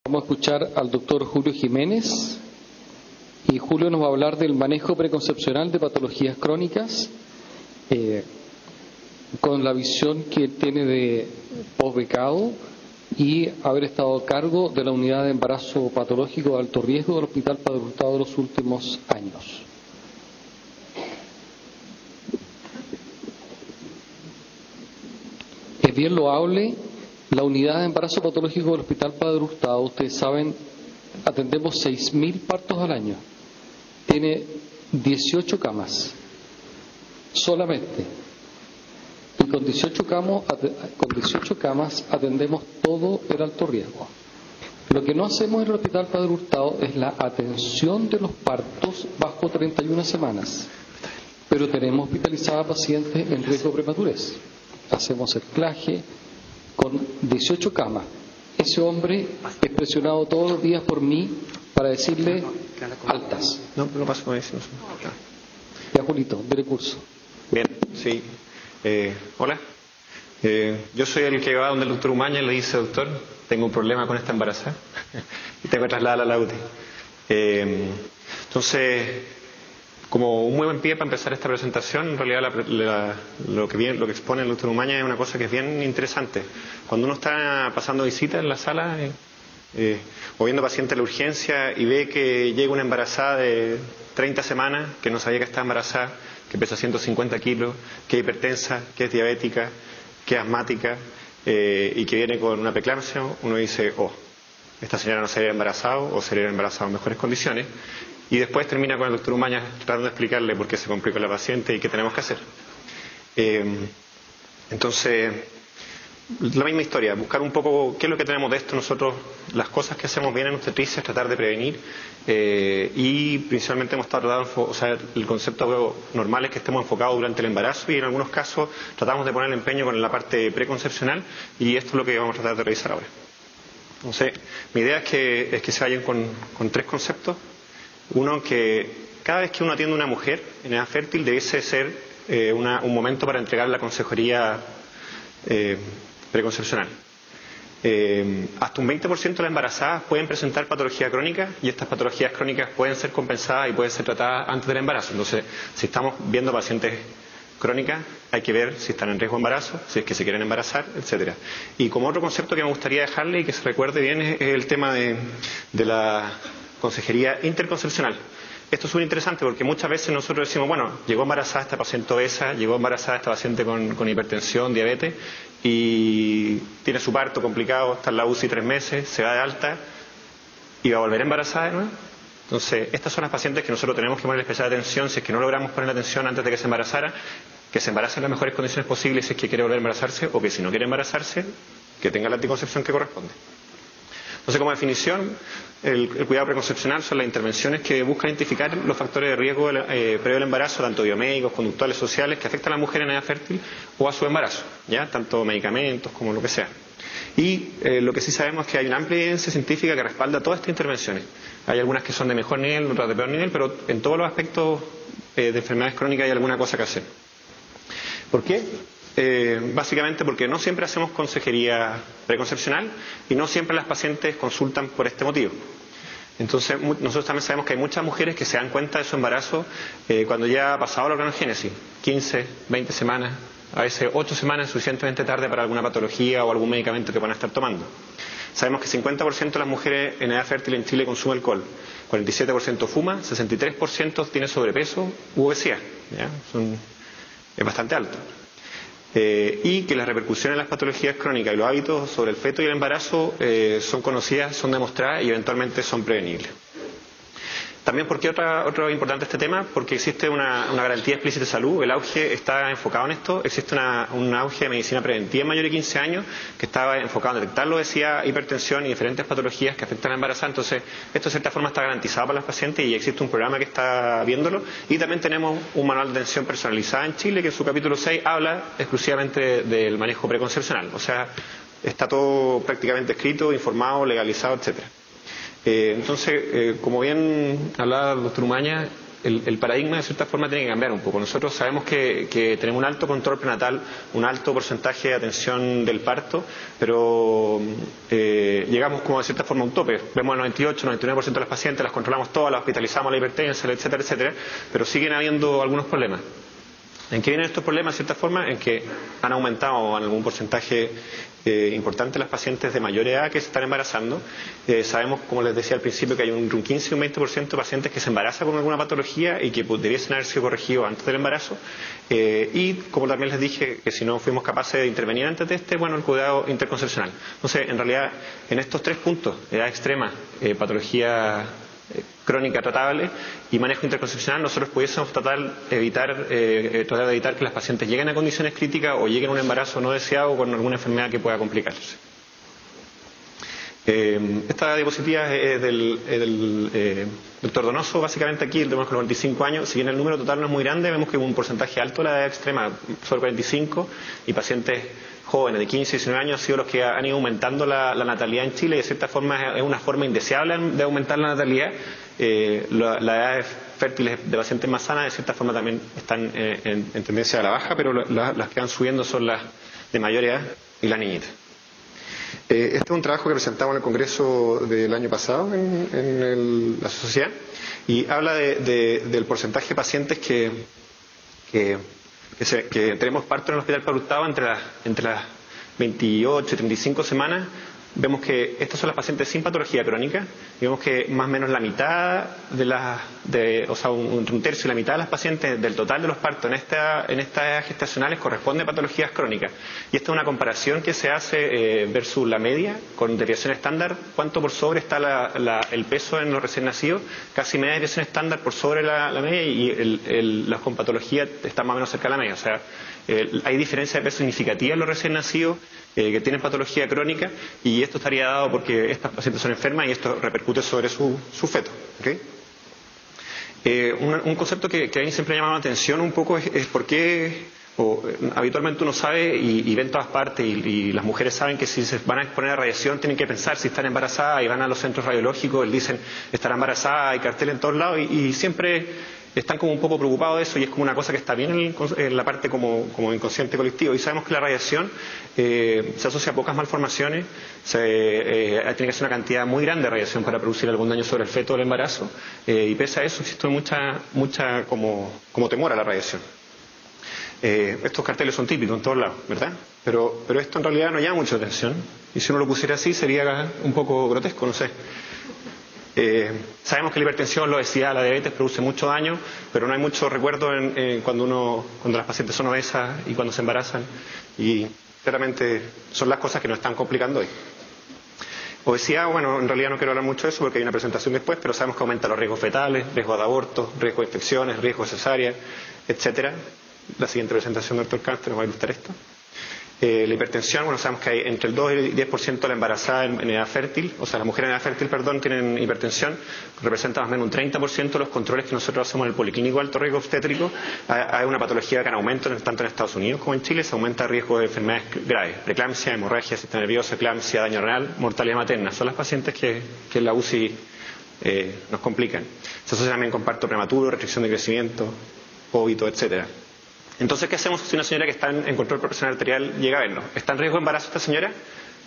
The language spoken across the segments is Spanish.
Vamos a escuchar al doctor Julio Jiménez y Julio nos va a hablar del manejo preconcepcional de patologías crónicas con la visión que tiene de posbecado y haber estado a cargo de la unidad de embarazo patológico de alto riesgo del Hospital Padre Hurtado de los últimos años. Es bien loable la unidad de embarazo patológico del Hospital Padre Hurtado. Ustedes saben, atendemos 6.000 partos al año. Tiene 18 camas solamente. Y con 18 camas atendemos todo el alto riesgo. Lo que no hacemos en el Hospital Padre Hurtado es la atención de los partos bajo 31 semanas. Pero tenemos hospitalizadas pacientes en riesgo de prematurez. Hacemos el claje con 18 camas. Ese hombre es presionado todos los días por mí para decirle altas. No paso con eso. Ya, Julito, de recurso. Bien, sí. Hola. Yo soy el que va donde el doctor Umaña y le dice: doctor, tengo un problema con esta embarazada y tengo que trasladarla a la UTI. Entonces, como un muy buen pie para empezar esta presentación, en realidad lo que expone el doctor Umaña es una cosa que es bien interesante. Cuando uno está pasando visita en la sala o viendo pacientes en la urgencia y ve que llega una embarazada de 30 semanas, que no sabía que estaba embarazada, que pesa 150 kilos, que es hipertensa, que es diabética, que es asmática y que viene con una preeclampsia, uno dice: oh, esta señora no se había embarazado o se había embarazado en mejores condiciones. Y después termina con el doctor Umaña tratando de explicarle por qué se complicó la paciente y qué tenemos que hacer. Entonces, la misma historia, buscar un poco qué es lo que tenemos de esto nosotros, las cosas que hacemos bien en obstetricia, tratar de prevenir y principalmente hemos estado tratando, o sea, el concepto normal es que estemos enfocados durante el embarazo y en algunos casos tratamos de poner el empeño con la parte preconcepcional y esto es lo que vamos a tratar de revisar ahora. Entonces, mi idea es que se vayan con tres conceptos. Uno, que cada vez que uno atiende a una mujer en edad fértil debiese ser un momento para entregar la consejería preconcepcional. Hasta un 20% de las embarazadas pueden presentar patología crónica y estas patologías crónicas pueden ser compensadas y pueden ser tratadas antes del embarazo. Entonces, si estamos viendo pacientes crónicas, hay que ver si están en riesgo de embarazo, si es que se quieren embarazar, etcétera. Y como otro concepto que me gustaría dejarle y que se recuerde bien es el tema de la consejería interconcepcional. Esto es muy interesante porque muchas veces nosotros decimos: bueno, llegó embarazada esta paciente obesa, llegó embarazada esta paciente con hipertensión, diabetes, y tiene su parto complicado, está en la UCI 3 meses, se va de alta y va a volver embarazada de nuevo. Entonces, estas son las pacientes que nosotros tenemos que poner especial atención si es que no logramos poner atención antes de que se embarazara, que se embarace en las mejores condiciones posibles si es que quiere volver a embarazarse, o que si no quiere embarazarse, que tenga la anticoncepción que corresponde. Entonces, como definición, el cuidado preconcepcional son las intervenciones que buscan identificar los factores de riesgo previo al embarazo, tanto biomédicos, conductuales, sociales, que afectan a la mujer en edad fértil o a su embarazo, ¿ya? Tanto medicamentos como lo que sea. Y lo que sí sabemos es que hay una amplia evidencia científica que respalda todas estas intervenciones. Hay algunas que son de mejor nivel, otras de peor nivel, pero en todos los aspectos de enfermedades crónicas hay alguna cosa que hacer. ¿Por qué? Básicamente porque no siempre hacemos consejería preconcepcional y no siempre las pacientes consultan por este motivo. Entonces, nosotros también sabemos que hay muchas mujeres que se dan cuenta de su embarazo cuando ya ha pasado la organogénesis, 15, 20 semanas, a veces 8 semanas es suficientemente tarde para alguna patología o algún medicamento que van a estar tomando. Sabemos que 50% de las mujeres en edad fértil en Chile consume alcohol, 47% fuma, 63% tiene sobrepeso u obesidad, ¿ya? Es bastante alto. Y que las repercusiones de las patologías crónicas y los hábitos sobre el feto y el embarazo son conocidas, son demostradas y eventualmente son prevenibles. También, ¿por qué otro importante este tema? Porque existe una garantía explícita de salud, el auge está enfocado en esto, existe un auge de medicina preventiva en mayores de 15 años que estaba enfocado en detectar la obesidad, hipertensión y diferentes patologías que afectan a la embarazada. Entonces, esto de cierta forma está garantizado para las pacientes y existe un programa que está viéndolo. Y también tenemos un manual de atención personalizada en Chile que en su capítulo 6 habla exclusivamente del manejo preconcepcional. O sea, está todo prácticamente escrito, informado, legalizado, etcétera. Entonces, como bien hablaba el doctor Umaña, el paradigma de cierta forma tiene que cambiar un poco. Nosotros sabemos que tenemos un alto control prenatal, un alto porcentaje de atención del parto, pero llegamos como de cierta forma a un tope. Vemos el 98, 99% de las pacientes, las controlamos todas, las hospitalizamos, la hipertensión, etcétera, etcétera, pero siguen habiendo algunos problemas. ¿En qué vienen estos problemas, de cierta forma? En que han aumentado en algún porcentaje importante las pacientes de mayor edad que se están embarazando. Sabemos, como les decía al principio, que hay un 15 y un 20% de pacientes que se embarazan con alguna patología y que debiesen haber sido corregidos antes del embarazo. Y, como también les dije, que si no fuimos capaces de intervenir antes de el cuidado interconcepcional. Entonces, en realidad, en estos 3 puntos, edad extrema, patología crónica tratable y manejo interconcepcional, nosotros pudiésemos tratar de evitar que las pacientes lleguen a condiciones críticas o lleguen a un embarazo no deseado con alguna enfermedad que pueda complicarse. Esta diapositiva es del doctor Donoso, básicamente aquí tenemos con 95 años, si bien el número total no es muy grande, vemos que hubo un porcentaje alto de la edad extrema, sobre 45, y pacientes jóvenes de 15 y 19 años han sido los que han ido aumentando la natalidad en Chile, y de cierta forma es una forma indeseable de aumentar la natalidad. Las edades fértiles de pacientes más sanas de cierta forma también están en tendencia a la baja, pero las que van subiendo son las de mayor edad y las niñitas. Este es un trabajo que presentamos en el Congreso del año pasado en la sociedad, y habla del porcentaje de pacientes que tenemos parto en el Hospital Padre Hurtado entre las 28 y 35 semanas. Vemos que estas son las pacientes sin patología crónica, y vemos que más o menos la mitad o sea, un tercio y la mitad de las pacientes del total de los partos en estas edades gestacionales corresponde a patologías crónicas. Y esta es una comparación que se hace versus la media, con desviación estándar, cuánto por sobre está el peso en los recién nacidos, casi media desviación estándar por sobre la media, y las con patología están más o menos cerca de la media. O sea, hay diferencia de peso significativa en los recién nacidos que tienen patología crónica, y esto estaría dado porque estas pacientes son enfermas y esto repercute sobre su feto. ¿Okay? Un concepto que a mí siempre llama la atención un poco es por qué, habitualmente uno sabe y ve en todas partes, y las mujeres saben que si se van a exponer a radiación tienen que pensar si están embarazadas, y van a los centros radiológicos y dicen estará embarazada, hay cartel en todos lados, y siempre están como un poco preocupados de eso, y es como una cosa que está bien en la parte como inconsciente colectivo. Y sabemos que la radiación se asocia a pocas malformaciones, tiene que ser una cantidad muy grande de radiación para producir algún daño sobre el feto del embarazo, y pese a eso existe mucha como temor a la radiación. Estos carteles son típicos en todos lados, ¿verdad? Pero esto en realidad no llama mucha atención, y si uno lo pusiera así sería un poco grotesco, no sé. Sabemos que la hipertensión, la obesidad, la diabetes produce mucho daño, pero no hay mucho recuerdo cuando las pacientes son obesas y cuando se embarazan, y claramente son las cosas que nos están complicando hoy. Obesidad, bueno, en realidad no quiero hablar mucho de eso porque hay una presentación después, pero sabemos que aumenta los riesgos fetales, riesgo de aborto, riesgo de infecciones, riesgo de cesárea, etcétera. La siguiente presentación, doctor Cáncer, nos va a ilustrar esto. La hipertensión, bueno, sabemos que hay entre el 2 y el 10% de la embarazada en edad fértil, o sea, las mujeres en edad fértil, tienen hipertensión, representa más o menos un 30% de los controles que nosotros hacemos en el policlínico de alto riesgo obstétrico. Hay una patología que en aumento tanto en Estados Unidos como en Chile, se aumenta el riesgo de enfermedades graves, preeclampsia, hemorragia, sistema nervioso, eclampsia, daño renal, mortalidad materna. Son las pacientes que en la UCI nos complican. Se asocia también con parto prematuro, restricción de crecimiento, óbito, etcétera. Entonces, ¿qué hacemos si una señora que está en control por presión arterial llega a vernos? ¿Está en riesgo de embarazo esta señora?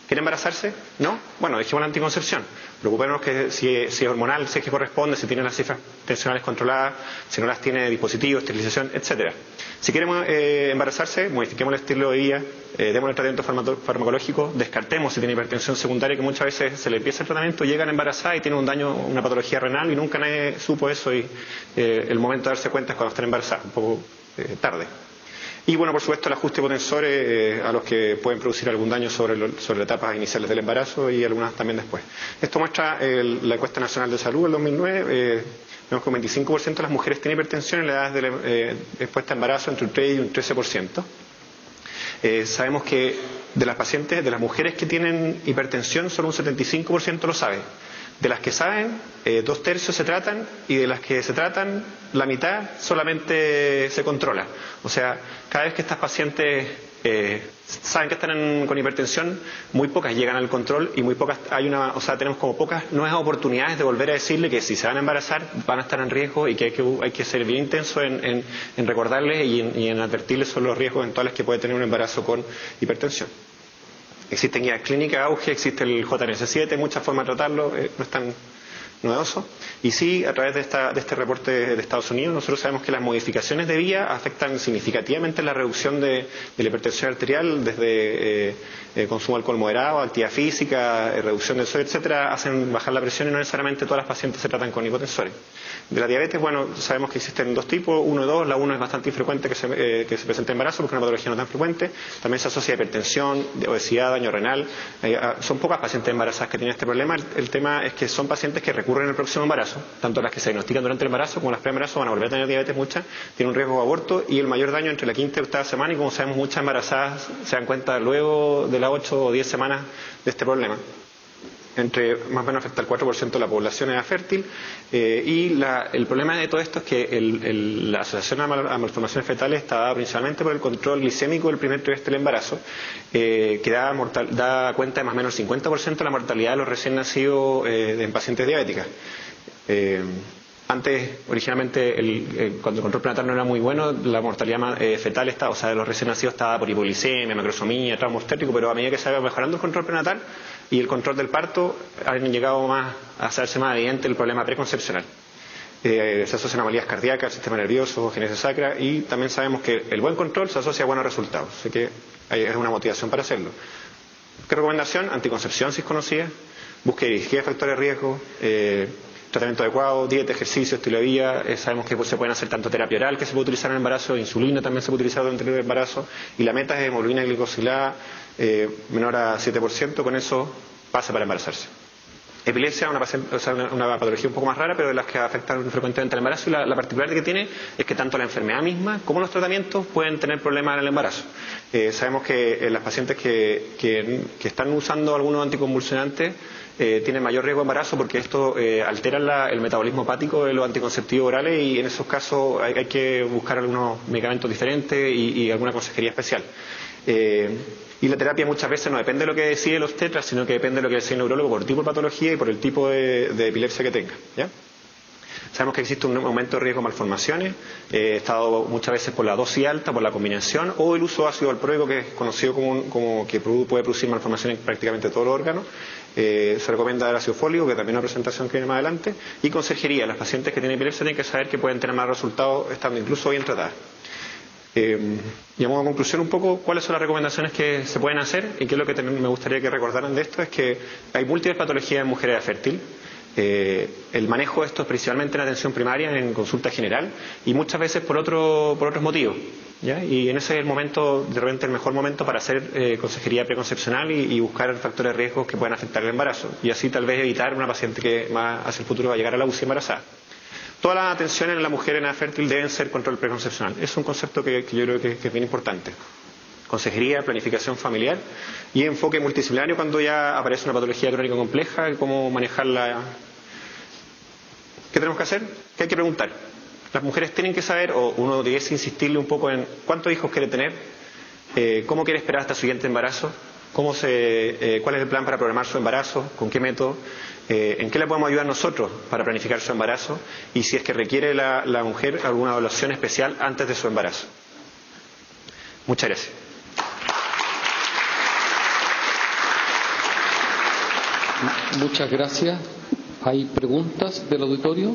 ¿Quiere embarazarse? ¿No? Bueno, dejemos la anticoncepción. Preocupémonos que si es hormonal, si es que corresponde, si tiene las cifras tensionales controladas, si no las tiene, dispositivos, esterilización, etcétera. Si queremos embarazarse, modifiquemos el estilo de vida, demos el tratamiento farmacológico, descartemos si tiene hipertensión secundaria, que muchas veces se le empieza el tratamiento, llegan embarazadas y tienen un daño, una patología renal, y nunca nadie supo eso, y el momento de darse cuenta es cuando están embarazadas, un poco tarde. Y bueno, por supuesto, el ajuste de potensores a los que pueden producir algún daño sobre las etapas iniciales del embarazo, y algunas también después. Esto muestra la encuesta nacional de salud del 2009. Vemos que un 25% de las mujeres tienen hipertensión en la edad de expuesta a embarazo, entre un 3 y un 13%. Sabemos que de las pacientes, de las mujeres que tienen hipertensión, solo un 75% lo sabe. De las que saben, 2/3 se tratan, y de las que se tratan, la mitad solamente se controla. O sea, cada vez que estas pacientes saben que están con hipertensión, muy pocas llegan al control y muy pocas, tenemos como pocas nuevas oportunidades de volver a decirle que si se van a embarazar van a estar en riesgo y que hay que ser bien intenso en recordarles y en advertirles sobre los riesgos eventuales que puede tener un embarazo con hipertensión. Existen guías clínicas, auge, existe el JNS7, muchas formas de tratarlo, no es tan novedoso. Y sí, a través de este reporte de Estados Unidos, nosotros sabemos que las modificaciones de vía afectan significativamente la reducción de la hipertensión arterial, desde consumo de alcohol moderado, actividad física, reducción del sodio, etcétera, hacen bajar la presión y no necesariamente todas las pacientes se tratan con hipotensores. De la diabetes, bueno, sabemos que existen dos tipos, 1 y 2. La 1 es bastante infrecuente que se presente en embarazo porque es una patología no tan frecuente. También se asocia a hipertensión, obesidad, daño renal. Son pocas pacientes embarazadas que tienen este problema. El tema es que son pacientes que recurren al próximo embarazo, tanto las que se diagnostican durante el embarazo como las pre-embarazo van a volver a tener diabetes muchas, tienen un riesgo de aborto y el mayor daño entre la quinta y octava semana, y como sabemos muchas embarazadas se dan cuenta luego de las 8 o 10 semanas de este problema. Más o menos afecta al 4% de la población edad fértil, y el problema de todo esto es que la asociación a malformaciones fetales está dada principalmente por el control glicémico del primer trimestre del embarazo, que da cuenta de más o menos el 50% de la mortalidad de los recién nacidos en pacientes diabéticas. Antes, originalmente, cuando el control prenatal no era muy bueno, la mortalidad fetal de los recién nacidos estaba por hipoglicemia, macrosomía, trauma obstétrico, pero a medida que se va mejorando el control prenatal y el control del parto, han llegado a hacerse más evidente el problema preconcepcional. Se asocian anomalías cardíacas, el sistema nervioso, génesis sacra, y también sabemos que el buen control se asocia a buenos resultados, así que es una motivación para hacerlo. ¿Qué recomendación? Anticoncepción, si es conocida, búsqueda y dirigida de factores de riesgo, tratamiento adecuado, dieta, ejercicio, estilo de vida. Sabemos que se pueden hacer tanto terapia oral, que se puede utilizar en el embarazo, insulina también se puede utilizar durante el embarazo, y la meta es hemoglobina glicosilada menor a 7%, con eso pasa para embarazarse. Epilepsia, una patología un poco más rara, pero de las que afectan frecuentemente al embarazo, y la particularidad que tiene es que tanto la enfermedad misma como los tratamientos pueden tener problemas en el embarazo. Sabemos que las pacientes que están usando algunos anticonvulsionantes tienen mayor riesgo de embarazo porque esto altera el metabolismo hepático de los anticonceptivos orales, y en esos casos hay que buscar algunos medicamentos diferentes y alguna consejería especial. Y la terapia muchas veces no depende de lo que decide el obstetra, sino que depende de lo que decide el neurólogo por el tipo de patología y por el tipo de epilepsia que tenga, ¿ya? Sabemos que existe un aumento de riesgo de malformaciones, dado muchas veces por la dosis alta, por la combinación, o el uso de ácido valproico, que es conocido como que puede producir malformaciones en prácticamente todos los órganos. Se recomienda el ácido fólico, que también es una presentación que viene más adelante, y consejería. Las pacientes que tienen epilepsia tienen que saber que pueden tener más resultados estando incluso bien tratadas. Y a modo de conclusión un poco, ¿cuáles son las recomendaciones que se pueden hacer? Y qué es lo que me gustaría que recordaran de esto, es que hay múltiples patologías en mujeres edad fértil. El manejo de esto es principalmente en atención primaria, en consulta general, y muchas veces por otros motivos, ¿ya? Y en ese es el momento, de repente el mejor momento para hacer consejería preconcepcional y buscar factores de riesgo que puedan afectar el embarazo, y así tal vez evitar una paciente que más hacia el futuro va a llegar a la UCI embarazada. Todas las atenciones en la mujer en edad fértil deben ser control preconcepcional. Es un concepto que yo creo que es bien importante. Consejería, planificación familiar y enfoque multidisciplinario cuando ya aparece una patología crónica compleja y cómo manejarla. ¿Qué tenemos que hacer? ¿Qué hay que preguntar? Las mujeres tienen que saber, o uno debiese insistirle un poco en cuántos hijos quiere tener, cómo quiere esperar hasta su siguiente embarazo, cuál es el plan para programar su embarazo, con qué método, en qué le podemos ayudar nosotros para planificar su embarazo, y si es que requiere la mujer alguna evaluación especial antes de su embarazo. Muchas gracias. Muchas gracias. ¿Hay preguntas del auditorio?